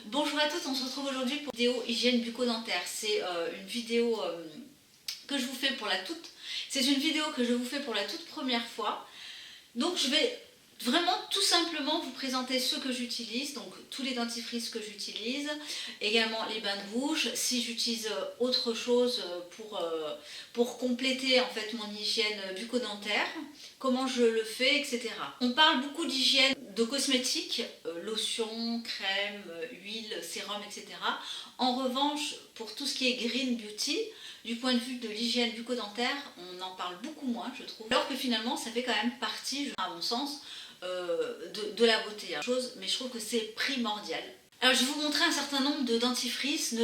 Bonjour à tous, on se retrouve aujourd'hui pour une vidéo hygiène bucco-dentaire. C'est une vidéo que je vous fais pour la toute... C'est une vidéo que je vous fais pour la toute première fois. Donc je vais vraiment tout simplement vous présenter ce que j'utilise, donc tous les dentifrices que j'utilise, également les bains de bouche, si j'utilise autre chose pour compléter en fait mon hygiène bucco-dentaire, comment je le fais, etc. On parle beaucoup d'hygiène de cosmétiques, lotion, crème, huile, sérum, etc. En revanche, pour tout ce qui est green beauty, du point de vue de l'hygiène bucco-dentaire, on en parle beaucoup moins, je trouve. Alors que finalement, ça fait quand même partie, à mon sens, de la beauté. Mais je trouve que c'est primordial. Alors, je vais vous montrer un certain nombre de dentifrices.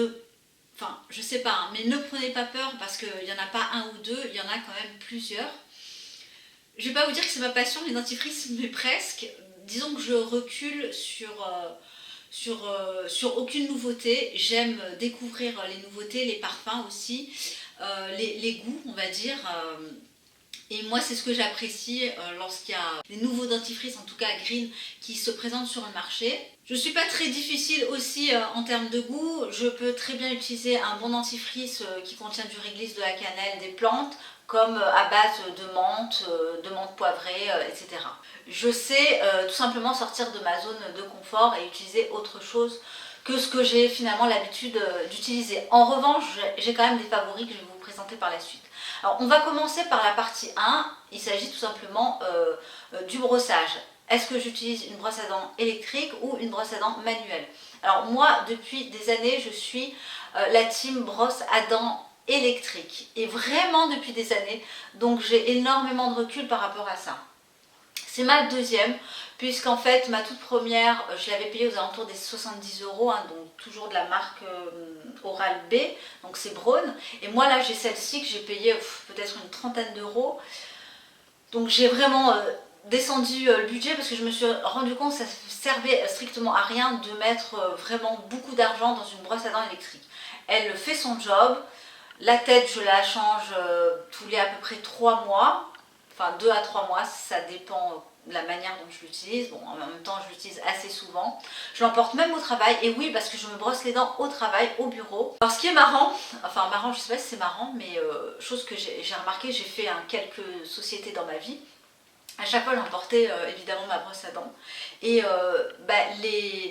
Enfin, je sais pas, hein, mais ne prenez pas peur parce qu'il n'y en a pas un ou deux, il y en a quand même plusieurs. Je vais pas vous dire que c'est ma passion, les dentifrices, mais presque. Disons que je recule sur aucune nouveauté. J'aime découvrir les nouveautés, les parfums aussi, les goûts, on va dire. Et moi, c'est ce que j'apprécie lorsqu'il y a des nouveaux dentifrices, en tout cas green, qui se présentent sur le marché. Je ne suis pas très difficile aussi en termes de goût. Je peux très bien utiliser un bon dentifrice qui contient du réglisse, de la cannelle, des plantes, comme à base de menthe poivrée, etc. Je sais tout simplement sortir de ma zone de confort et utiliser autre chose que ce que j'ai finalement l'habitude d'utiliser. En revanche, j'ai quand même des favoris que je vais vous présenter par la suite. Alors, on va commencer par la partie 1. Il s'agit tout simplement du brossage. Est-ce que j'utilise une brosse à dents électrique ou une brosse à dents manuelle? Alors moi, depuis des années, je suis la team brosse à dents électrique. Et vraiment depuis des années. Donc j'ai énormément de recul par rapport à ça. C'est ma deuxième, puisqu'en fait, ma toute première, je l'avais payée aux alentours des 70 €, hein, donc toujours de la marque Oral-B, donc c'est Braun. Et moi, là, j'ai celle-ci que j'ai payée peut-être une trentaine d'euros. Donc j'ai vraiment descendu le budget parce que je me suis rendu compte que ça servait strictement à rien de mettre vraiment beaucoup d'argent dans une brosse à dents électrique. Elle fait son job. La tête, je la change tous les à peu près 3 mois. Enfin 2 à 3 mois, ça dépend de la manière dont je l'utilise. Bon, en même temps, je l'utilise assez souvent. Je l'emporte même au travail. Et oui, parce que je me brosse les dents au travail, au bureau. Alors, ce qui est marrant, enfin marrant, je sais pas si c'est marrant, mais chose que j'ai remarqué, j'ai fait quelques sociétés dans ma vie. À chaque fois, j'emportais évidemment ma brosse à dents. Et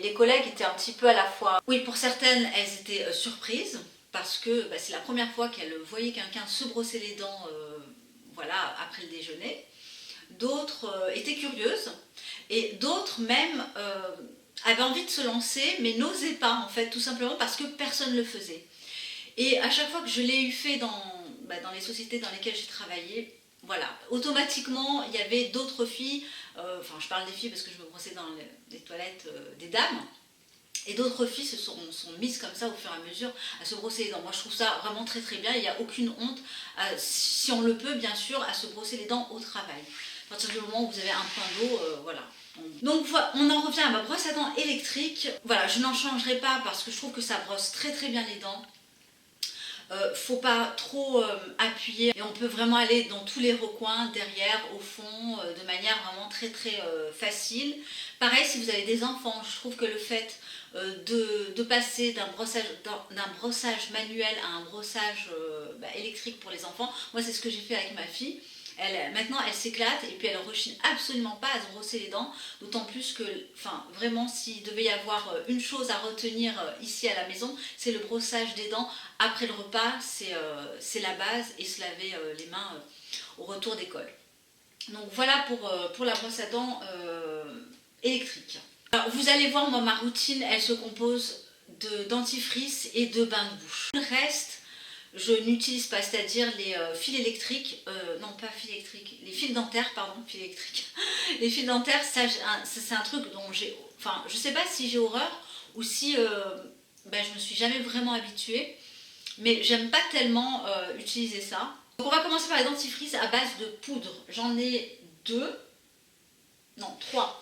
les collègues étaient un petit peu à la fois... Oui, pour certaines, elles étaient surprises parce que c'est la première fois qu'elles voyaient quelqu'un se brosser les dents voilà, après le déjeuner. D'autres étaient curieuses et d'autres même avaient envie de se lancer mais n'osaient pas en fait, tout simplement parce que personne ne le faisait. Et à chaque fois que je l'ai eu fait dans les sociétés dans lesquelles j'ai travaillé, voilà, automatiquement il y avait d'autres filles, enfin je parle des filles parce que je me brossais dans les toilettes des dames, et d'autres filles sont mises comme ça au fur et à mesure à se brosser les dents. Moi je trouve ça vraiment très très bien, il n'y a aucune honte, si on le peut bien sûr, à se brosser les dents au travail. À partir du moment où vous avez un point d'eau, voilà. Donc on en revient à ma brosse à dents électrique. Voilà, je n'en changerai pas parce que je trouve que ça brosse très très bien les dents. Faut pas trop appuyer et on peut vraiment aller dans tous les recoins, derrière, au fond, de manière vraiment très très facile. Pareil, si vous avez des enfants, je trouve que le fait de passer d'un brossage manuel à un brossage électrique pour les enfants, moi c'est ce que j'ai fait avec ma fille. Maintenant elle s'éclate et puis elle rechigne absolument pas à se brosser les dents, d'autant plus que, enfin vraiment, s'il devait y avoir une chose à retenir ici à la maison, c'est le brossage des dents après le repas, c'est la base, et se laver les mains au retour d'école. Donc voilà pour la brosse à dents électrique. Alors, vous allez voir, moi ma routine elle se compose de dentifrice et de bain de bouche. Le reste, je n'utilise pas, c'est-à-dire les fils électriques, non pas fils électriques, les fils dentaires, pardon, fils électriques. Les fils dentaires, ça c'est un truc dont j'ai, enfin je sais pas si j'ai horreur ou si je me suis jamais vraiment habituée, mais j'aime pas tellement utiliser ça. Donc on va commencer par les dentifrices à base de poudre. J'en ai deux, non trois,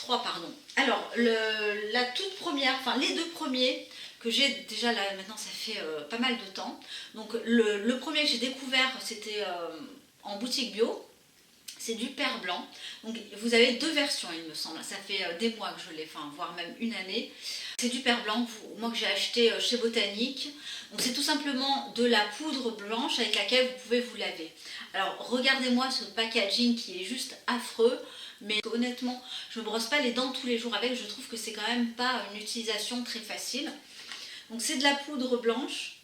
pardon. Alors la toute première, enfin les deux premiers que j'ai déjà là maintenant, ça fait pas mal de temps. Donc le premier que j'ai découvert, c'était en boutique bio. C'est du perle blanc. Donc vous avez deux versions il me semble. Ça fait des mois que je l'ai, enfin voire même une année. C'est du perle blanc moi que j'ai acheté chez Botanique. Donc c'est tout simplement de la poudre blanche avec laquelle vous pouvez vous laver. Alors regardez-moi ce packaging qui est juste affreux. Mais honnêtement, je ne me brosse pas les dents tous les jours avec. Je trouve que c'est quand même pas une utilisation très facile. Donc c'est de la poudre blanche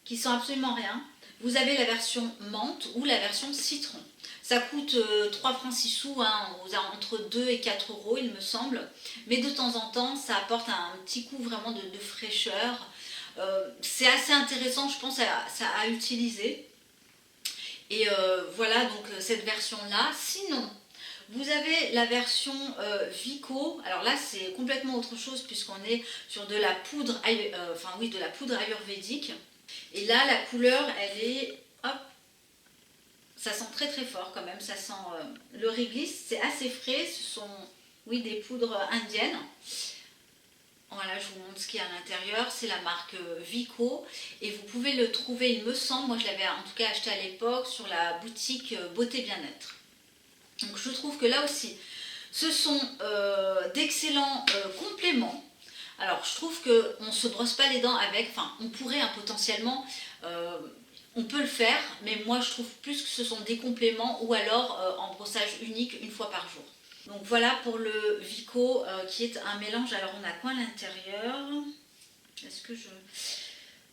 qui sent absolument rien. Vous avez la version menthe ou la version citron. Ça coûte 3 francs 6 sous, hein, entre 2 et 4 euros il me semble. Mais de temps en temps, ça apporte un petit coup vraiment de fraîcheur. C'est assez intéressant, je pense, à utiliser. Et voilà donc cette version-là. Sinon, vous avez la version Vico. Alors là, c'est complètement autre chose puisqu'on est sur de la poudre, de la poudre ayurvédique. Et là, la couleur, elle est, hop, ça sent très très fort quand même. Ça sent le réglisse, c'est assez frais. Ce sont, oui, des poudres indiennes. Voilà, je vous montre ce qu'il y a à l'intérieur. C'est la marque Vico et vous pouvez le trouver, il me semble, moi je l'avais en tout cas acheté à l'époque sur la boutique Beauté Bien-être. Donc je trouve que là aussi, ce sont d'excellents compléments. Alors je trouve qu'on ne se brosse pas les dents avec, enfin on pourrait potentiellement, on peut le faire, mais moi je trouve plus que ce sont des compléments ou alors en brossage unique une fois par jour. Donc voilà pour le Vico qui est un mélange. Alors on a quoi à l'intérieur? Est-ce que je...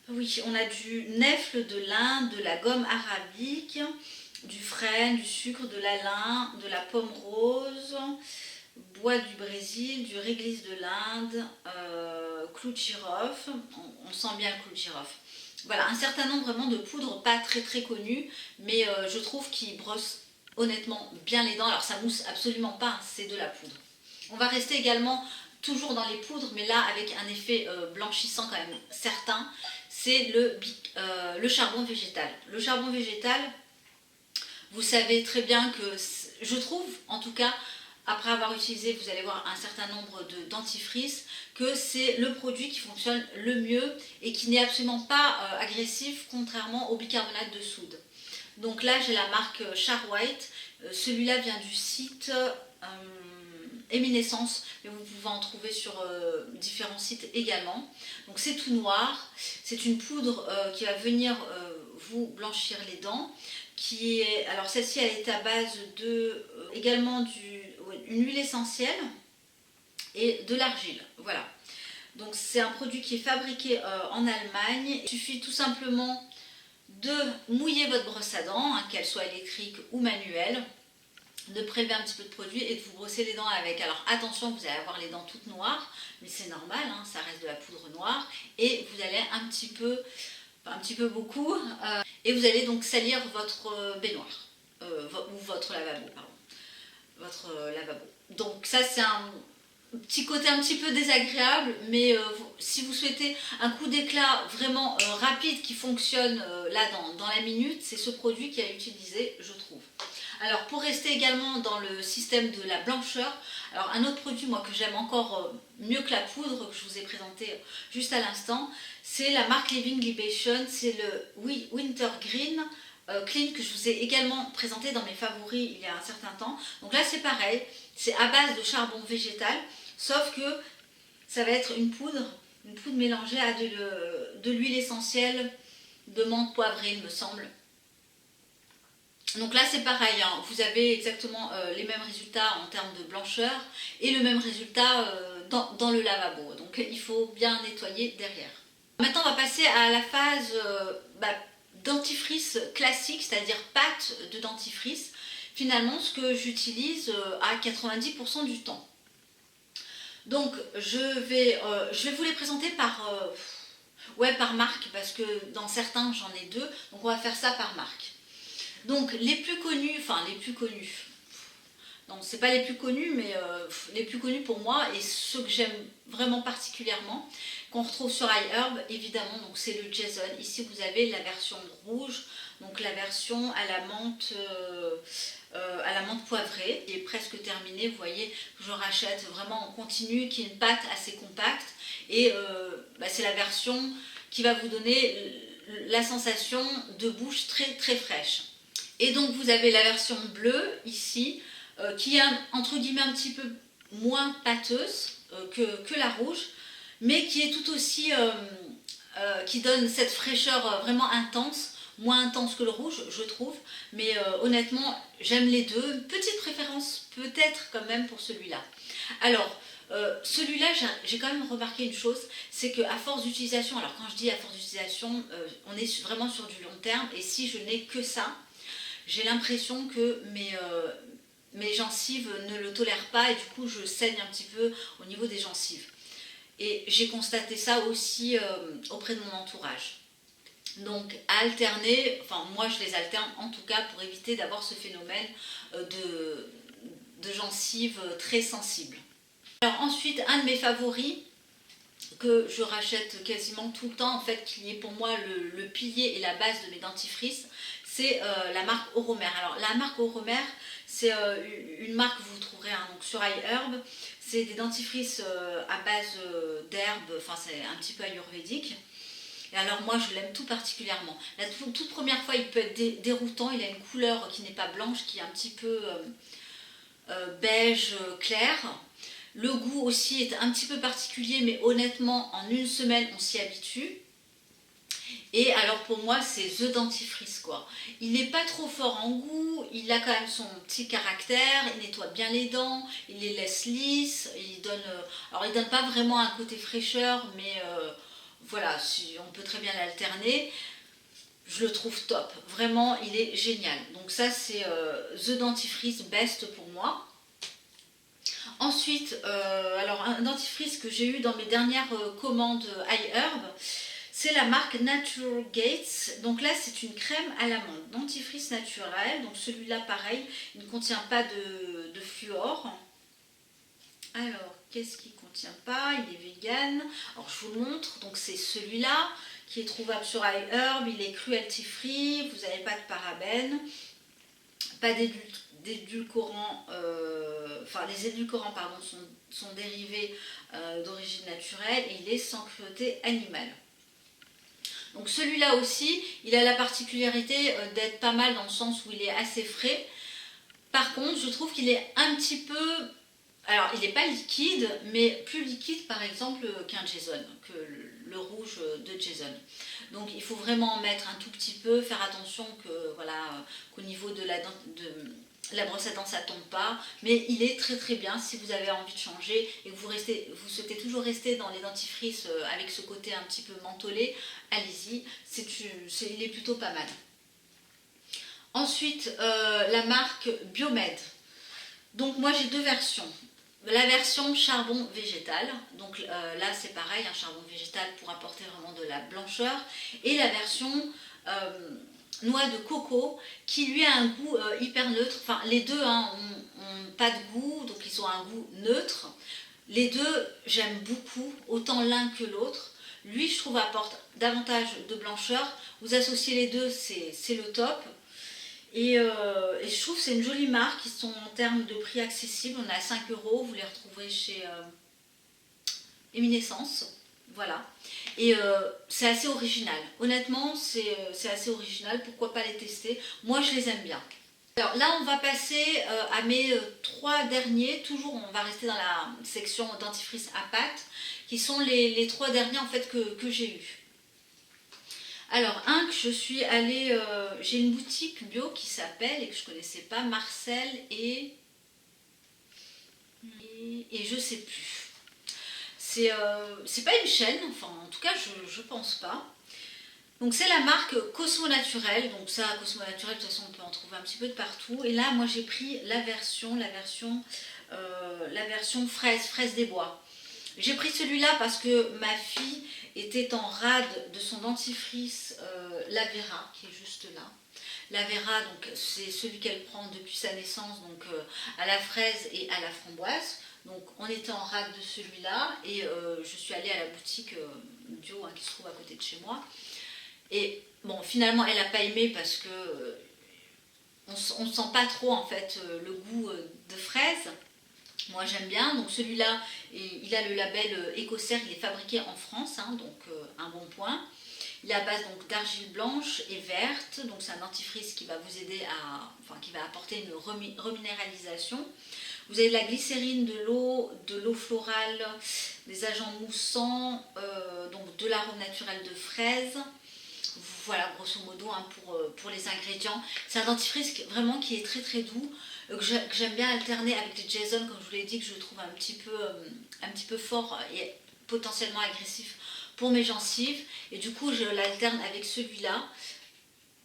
Oui, on a du nèfle de l'Inde, de la gomme arabique, du frêne, du sucre, de l'alain, de la pomme rose, bois du Brésil, du réglisse de l'Inde, clou de girofle, on sent bien le clou de girofle. Voilà, un certain nombre vraiment de poudres pas très très connues, mais je trouve qu'ils brossent honnêtement bien les dents. Alors ça mousse absolument pas, c'est de la poudre. On va rester également toujours dans les poudres, mais là avec un effet blanchissant quand même certain, c'est le charbon végétal. Le charbon végétal, vous savez très bien que, je trouve en tout cas, après avoir utilisé, vous allez voir un certain nombre de dentifrices, que c'est le produit qui fonctionne le mieux et qui n'est absolument pas agressif, contrairement au bicarbonate de soude. Donc là j'ai la marque Char White, celui-là vient du site Eminescence, mais vous pouvez en trouver sur différents sites également. Donc c'est tout noir, c'est une poudre qui va venir vous blanchir les dents, qui est, alors celle-ci elle est à base de également une huile essentielle et de l'argile, voilà. Donc c'est un produit qui est fabriqué en Allemagne. Il suffit tout simplement de mouiller votre brosse à dents, qu'elle soit électrique ou manuelle, de prélever un petit peu de produit et de vous brosser les dents avec. Alors attention, vous allez avoir les dents toutes noires, mais c'est normal, ça reste de la poudre noire, et vous allez un petit peu beaucoup, et vous allez donc salir votre baignoire, ou votre lavabo, pardon, votre lavabo. Donc ça c'est un petit côté un petit peu désagréable, mais si vous souhaitez un coup d'éclat vraiment rapide qui fonctionne là dans la minute, c'est ce produit qui est utilisé, je trouve. Alors pour rester également dans le système de la blancheur, alors un autre produit moi que j'aime encore mieux que la poudre que je vous ai présenté juste à l'instant, c'est la marque Living Libation, c'est le Winter Green Clean que je vous ai également présenté dans mes favoris il y a un certain temps. Donc là c'est pareil, c'est à base de charbon végétal, sauf que ça va être une poudre mélangée à de l'huile essentielle de menthe poivrée il me semble. Donc là c'est pareil, vous avez exactement les mêmes résultats en termes de blancheur et le même résultat dans le lavabo. Donc il faut bien nettoyer derrière. Maintenant on va passer à la phase dentifrice classique, c'est-à-dire pâte de dentifrice. Finalement ce que j'utilise à 90% du temps. Donc je vais vous les présenter par marque, parce que dans certains j'en ai deux, donc on va faire ça par marque. Donc les plus connus, non c'est pas les plus connus, mais les plus connus pour moi et ceux que j'aime vraiment particulièrement, qu'on retrouve sur iHerb évidemment, donc c'est le Jason. Ici vous avez la version rouge, donc la version à la menthe poivrée, qui est presque terminée. Vous voyez, je rachète vraiment en continu, qui est une pâte assez compacte, et c'est la version qui va vous donner la sensation de bouche très très fraîche. Et donc vous avez la version bleue ici, qui est entre guillemets un petit peu moins pâteuse que la rouge, mais qui est tout aussi, qui donne cette fraîcheur vraiment intense, moins intense que le rouge je trouve, mais honnêtement j'aime les deux, petite préférence peut-être quand même pour celui-là. Alors celui-là j'ai quand même remarqué une chose, c'est qu'à force d'utilisation, alors quand je dis à force d'utilisation, on est vraiment sur du long terme, et si je n'ai que ça, j'ai l'impression que mes gencives ne le tolèrent pas, et du coup je saigne un petit peu au niveau des gencives. Et j'ai constaté ça aussi auprès de mon entourage. Donc à alterner, enfin moi je les alterne en tout cas pour éviter d'avoir ce phénomène de gencives très sensibles. Alors ensuite, un de mes favoris que je rachète quasiment tout le temps, en fait, qui est pour moi le pilier et la base de mes dentifrices, c'est la marque Oromer. Alors la marque Oromer, c'est une marque que vous trouverez donc, sur iHerb. C'est des dentifrices à base d'herbes, enfin c'est un petit peu ayurvédique. Et alors moi je l'aime tout particulièrement. La toute première fois il peut être déroutant, il a une couleur qui n'est pas blanche, qui est un petit peu beige clair. Le goût aussi est un petit peu particulier, mais honnêtement en une semaine on s'y habitue. Et alors pour moi c'est the dentifrice quoi. Il n'est pas trop fort en goût, il a quand même son petit caractère, il nettoie bien les dents, il les laisse lisses, il donne, alors il donne pas vraiment un côté fraîcheur, mais voilà, on peut très bien l'alterner. Je le trouve top, vraiment il est génial. Donc ça c'est the dentifrice best pour moi. Ensuite, alors un dentifrice que j'ai eu dans mes dernières commandes iHerb, c'est la marque Natural Gates. Donc là, c'est une crème à l'amande, dentifrice naturel. Donc celui-là, pareil, il ne contient pas de fluor. Alors, qu'est-ce qu'il ne contient pas? Il est vegan. Alors, je vous le montre. Donc c'est celui-là qui est trouvable sur iHerb. Il est cruelty free. Vous n'avez pas de parabènes, pas d'édulcorants. Enfin, les édulcorants, pardon, sont dérivés d'origine naturelle, et il est sans cruauté animale. Donc celui-là aussi, il a la particularité d'être pas mal dans le sens où il est assez frais. Par contre, je trouve qu'il est un petit peu... Alors, il n'est pas liquide, mais plus liquide par exemple qu'un Jason, que le rouge de Jason. Donc il faut vraiment en mettre un tout petit peu, faire attention que, voilà, qu'au niveau de la brosse à dents ça tombe pas, mais il est très très bien si vous avez envie de changer et que vous souhaitez toujours rester dans les dentifrices avec ce côté un petit peu mentholé, allez-y, il est plutôt pas mal. Ensuite, la marque Biomed. Donc moi j'ai deux versions. La version charbon végétal, donc là c'est pareil, un charbon végétal pour apporter vraiment de la blancheur, et la version noix de coco qui lui a un goût hyper neutre. Enfin les deux ont pas de goût, donc ils ont un goût neutre. Les deux j'aime beaucoup, autant l'un que l'autre. Lui je trouve apporte davantage de blancheur. Vous associez les deux, c'est le top. Et je trouve que c'est une jolie marque, ils sont en termes de prix accessible, on est à 5 euros, vous les retrouverez chez Eminescence, voilà. Et c'est assez original, honnêtement c'est assez original, pourquoi pas les tester, moi je les aime bien. Alors là on va passer à mes trois derniers, toujours on va rester dans la section dentifrice à pâte, qui sont les trois derniers en fait que j'ai eu. Alors, un que je suis allée, j'ai une boutique bio qui s'appelle, et que je ne connaissais pas, Marcel et je ne sais plus. C'est pas une chaîne, enfin en tout cas je pense pas. Donc c'est la marque Cosmo Naturel, donc ça Cosmo Naturel de toute façon on peut en trouver un petit peu de partout. Et là moi j'ai pris la version fraise des bois. J'ai pris celui-là parce que ma fille était en rade de son dentifrice Lavera, qui est juste là. Lavera, donc c'est celui qu'elle prend depuis sa naissance, donc à la fraise et à la framboise. Donc on était en rade de celui-là, et je suis allée à la boutique bio qui se trouve à côté de chez moi. Et bon, finalement elle n'a pas aimé parce que on ne sent pas trop en fait le goût de fraise. Moi j'aime bien, donc celui-là, il a le label Écossaire, il est fabriqué en France, donc un bon point. Il est à base donc d'argile blanche et verte, donc c'est un dentifrice qui va vous aider qui va apporter une reminéralisation. Vous avez de la glycérine, de l'eau florale, des agents moussants, donc de l'arôme naturel de fraise. Voilà, grosso modo, hein, pour les ingrédients. C'est un dentifrice vraiment qui est très très doux, que j'aime bien alterner avec des Jason, comme je vous l'ai dit, que je trouve un petit peu fort et potentiellement agressif pour mes gencives. Et du coup, je l'alterne avec celui-là.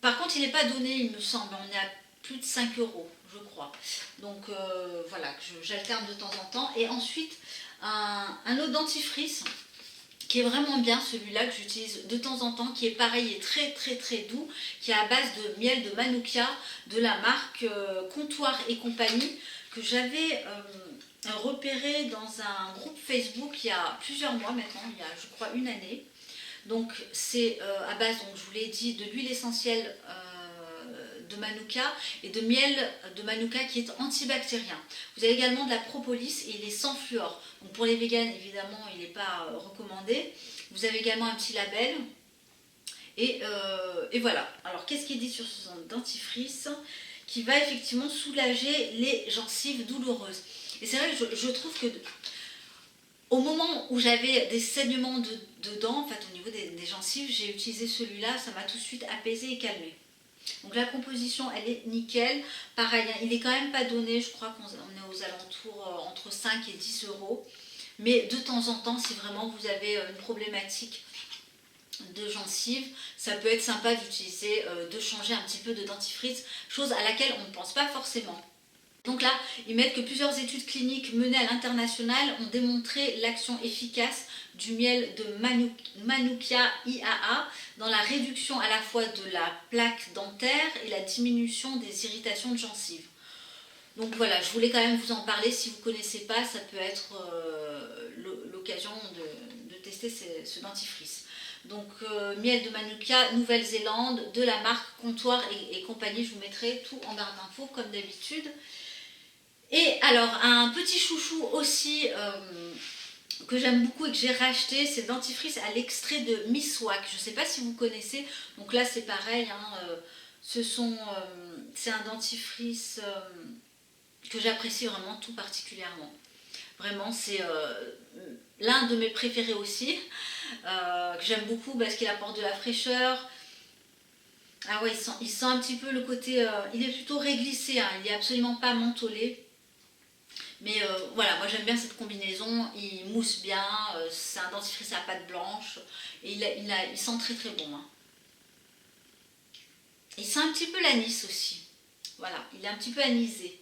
Par contre, il n'est pas donné, il me semble. On est à plus de 5 €, je crois. Donc voilà, j'alterne de temps en temps. Et ensuite, un autre dentifrice qui est vraiment bien, celui-là que j'utilise de temps en temps, qui est pareil et très très très doux, qui est à base de miel de Manuka de la marque Comptoir et compagnie, que j'avais repéré dans un groupe Facebook il y a plusieurs mois maintenant, il y a je crois une année. Donc c'est à base, donc, je vous l'ai dit, de l'huile essentielle de Manuka et de miel de Manuka qui est antibactérien. Vous avez également de la propolis et il est sans fluor. Donc pour les véganes, évidemment, il n'est pas recommandé. Vous avez également un petit label. Et voilà. Alors qu'est-ce qui est dit sur ce dentifrice? Qui va effectivement soulager les gencives douloureuses. Et c'est vrai que je trouve que au moment où j'avais des saignements de dents, en fait au niveau des gencives, j'ai utilisé celui-là, ça m'a tout de suite apaisé et calmé. Donc la composition, elle est nickel. Pareil, il n'est quand même pas donné, je crois qu'on est aux alentours entre 5 et 10 €. Mais de temps en temps, si vraiment vous avez une problématique de gencives, ça peut être sympa d'utiliser, de changer un petit peu de dentifrice, chose à laquelle on ne pense pas forcément. Donc là, ils mettent que plusieurs études cliniques menées à l'international ont démontré l'action efficace du miel de Manuka IAA dans la réduction à la fois de la plaque dentaire et la diminution des irritations de gencives. Donc voilà, je voulais quand même vous en parler. Si vous ne connaissez pas, ça peut être l'occasion de tester ce dentifrice. Donc miel de Manuka, Nouvelle-Zélande, de la marque Comptoir et compagnie. Je vous mettrai tout en barre d'infos comme d'habitude. Et alors, un petit chouchou aussi que j'aime beaucoup et que j'ai racheté, c'est le dentifrice à l'extrait de Miswak. Je ne sais pas si vous connaissez. Donc là, c'est pareil. Hein, c'est un dentifrice que j'apprécie vraiment tout particulièrement. Vraiment, c'est l'un de mes préférés aussi, que j'aime beaucoup parce qu'il apporte de la fraîcheur. Ah ouais, il sent un petit peu le côté... il est plutôt réglissé, hein, il n'est absolument pas mentholé. Mais voilà, moi j'aime bien cette combinaison, il mousse bien, c'est un dentifrice à pâte blanche, et il sent très très bon. Hein. Il sent un petit peu l'anis aussi, voilà, il est un petit peu anisé.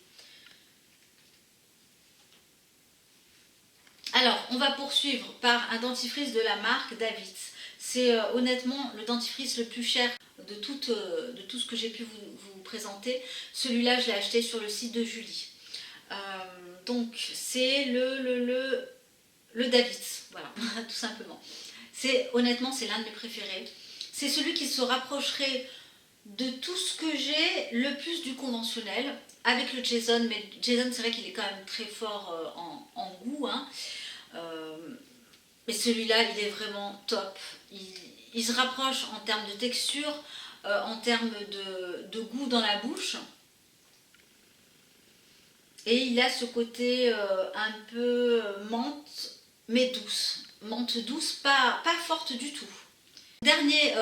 Alors, on va poursuivre par un dentifrice de la marque Davids. C'est honnêtement le dentifrice le plus cher de tout ce que j'ai pu vous présenter. Celui-là, je l'ai acheté sur le site de Julie. Donc c'est le Davids, voilà, tout simplement. Honnêtement, c'est l'un de mes préférés. C'est celui qui se rapprocherait de tout ce que j'ai le plus du conventionnel, avec le Jason, mais Jason c'est vrai qu'il est quand même très fort en goût, hein. Mais celui-là il est vraiment top. Il se rapproche en termes de texture, en termes de goût dans la bouche. Et il a ce côté un peu menthe, mais douce. Menthe douce, pas forte du tout.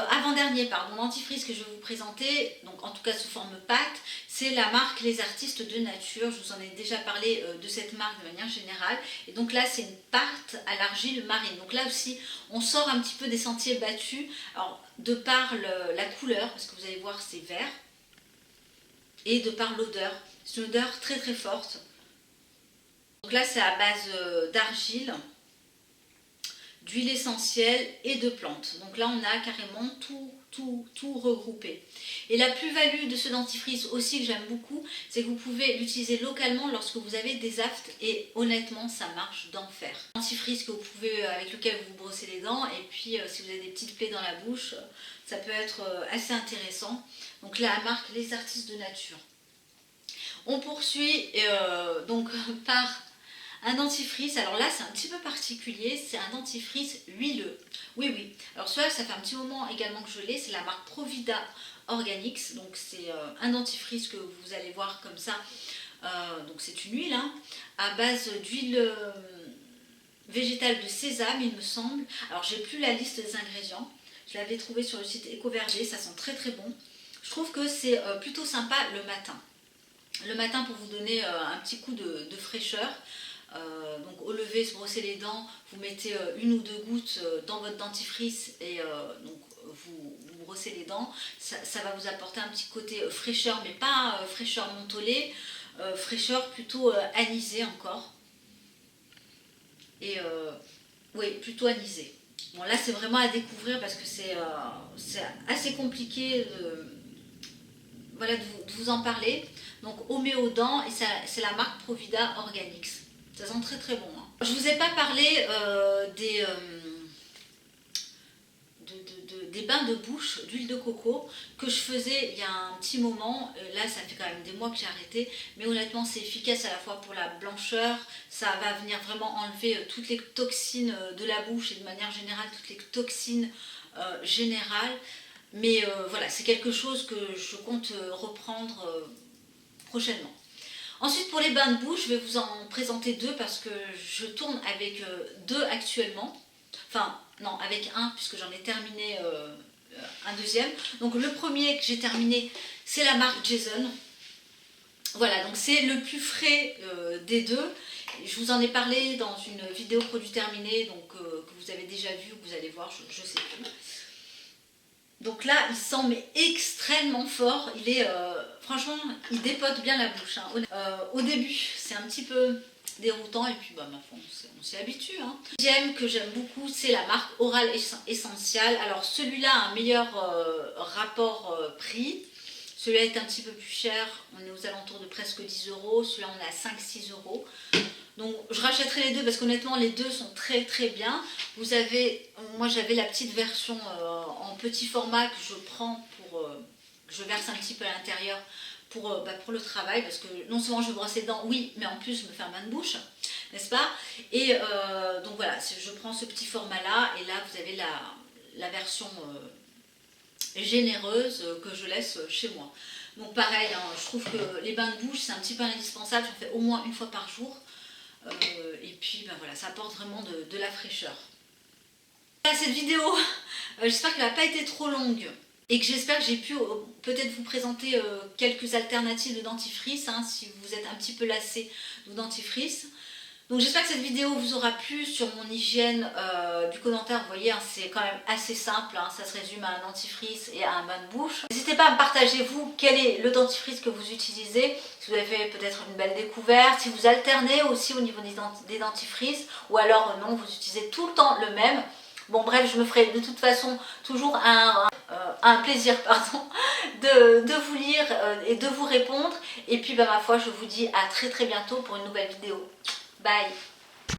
Avant-dernier dentifrice que je vais vous présenter, donc en tout cas sous forme pâte, c'est la marque Les Artistes de Nature. Je vous en ai déjà parlé de cette marque de manière générale. Et donc là, c'est une pâte à l'argile marine. Donc là aussi, on sort un petit peu des sentiers battus. Alors, de par la couleur, parce que vous allez voir, c'est vert, et de par l'odeur. C'est une odeur très très forte. Donc là, c'est à base d'argile, d'huile essentielle et de plantes. Donc là, on a carrément tout regroupé. Et la plus-value de ce dentifrice aussi que j'aime beaucoup, c'est que vous pouvez l'utiliser localement lorsque vous avez des aftes et honnêtement, ça marche d'enfer. Un dentifrice avec lequel vous vous brossez les dents et puis si vous avez des petites plaies dans la bouche, ça peut être assez intéressant. Donc la marque Les Artistes de Nature. On poursuit donc par Un dentifrice, alors là c'est un petit peu particulier, c'est un dentifrice huileux. Oui, oui. Alors celui-là, ça fait un petit moment également que je l'ai, c'est la marque Provida Organics. Donc c'est un dentifrice que vous allez voir comme ça. Donc c'est une huile hein, à base d'huile végétale de sésame, il me semble. Alors j'ai plus la liste des ingrédients. Je l'avais trouvé sur le site Ecoverger, ça sent très très bon. Je trouve que c'est plutôt sympa le matin. Le matin pour vous donner un petit coup de fraîcheur. Donc au lever, se brosser les dents, vous mettez une ou deux gouttes dans votre dentifrice et donc vous brossez les dents. Ça va vous apporter un petit côté fraîcheur, mais pas fraîcheur mentholée, fraîcheur plutôt anisée encore. Et oui, plutôt anisée. Bon là c'est vraiment à découvrir parce que c'est assez compliqué voilà, de vous en parler. Donc on met aux dents et c'est la marque Provida Organics. Ça sent très très bon. Hein. Je ne vous ai pas parlé des bains de bouche d'huile de coco que je faisais il y a un petit moment. Là ça fait quand même des mois que j'ai arrêté, mais honnêtement c'est efficace à la fois pour la blancheur, ça va venir vraiment enlever toutes les toxines de la bouche et de manière générale toutes les toxines générales. Mais voilà, c'est quelque chose que je compte reprendre prochainement. Ensuite pour les bains de bouche, je vais vous en présenter deux parce que je tourne avec deux actuellement. Enfin non, avec un puisque j'en ai terminé un deuxième. Donc le premier que j'ai terminé, c'est la marque Jason. Voilà, donc c'est le plus frais des deux. Je vous en ai parlé dans une vidéo produit terminé, donc que vous avez déjà vu, que vous allez voir, je sais plus. Donc là, il sent mais extrêmement fort. Il est, franchement, il dépote bien la bouche. Hein. Au début, c'est un petit peu déroutant et puis bah, on s'y habitue. Hein. Le deuxième que j'aime beaucoup, c'est la marque Oral Essential. Alors celui-là a un meilleur rapport prix. Celui-là est un petit peu plus cher. On est aux alentours de presque 10 €. Celui-là, on est à 5-6 €. Donc je rachèterai les deux parce qu'honnêtement les deux sont très très bien. Vous avez, moi j'avais la petite version en petit format que je prends pour, que je verse un petit peu à l'intérieur pour le travail parce que non seulement je brosse les dents, oui, mais en plus je me fais un bain de bouche, n'est-ce pas? Et donc voilà, je prends ce petit format là et là vous avez la version généreuse que je laisse chez moi. Donc pareil, hein, je trouve que les bains de bouche c'est un petit peu indispensable, j'en fais au moins une fois par jour. Et puis ben voilà, ça apporte vraiment de la fraîcheur. Voilà cette vidéo, j'espère qu'elle n'a pas été trop longue et que j'espère que j'ai pu peut-être vous présenter quelques alternatives de dentifrice hein, si vous êtes un petit peu lassé de dentifrice. Donc j'espère que cette vidéo vous aura plu sur mon hygiène bucco-dentaire. Vous voyez, hein, c'est quand même assez simple, hein, ça se résume à un dentifrice et à un bain de bouche. N'hésitez pas à me partager vous quel est le dentifrice que vous utilisez, si vous avez fait peut-être une belle découverte, si vous alternez aussi au niveau des dentifrices, ou alors non, vous utilisez tout le temps le même. Bon bref, je me ferai de toute façon toujours un plaisir pardon, de vous lire et de vous répondre. Et puis bah, ma foi, je vous dis à très très bientôt pour une nouvelle vidéo. Bye.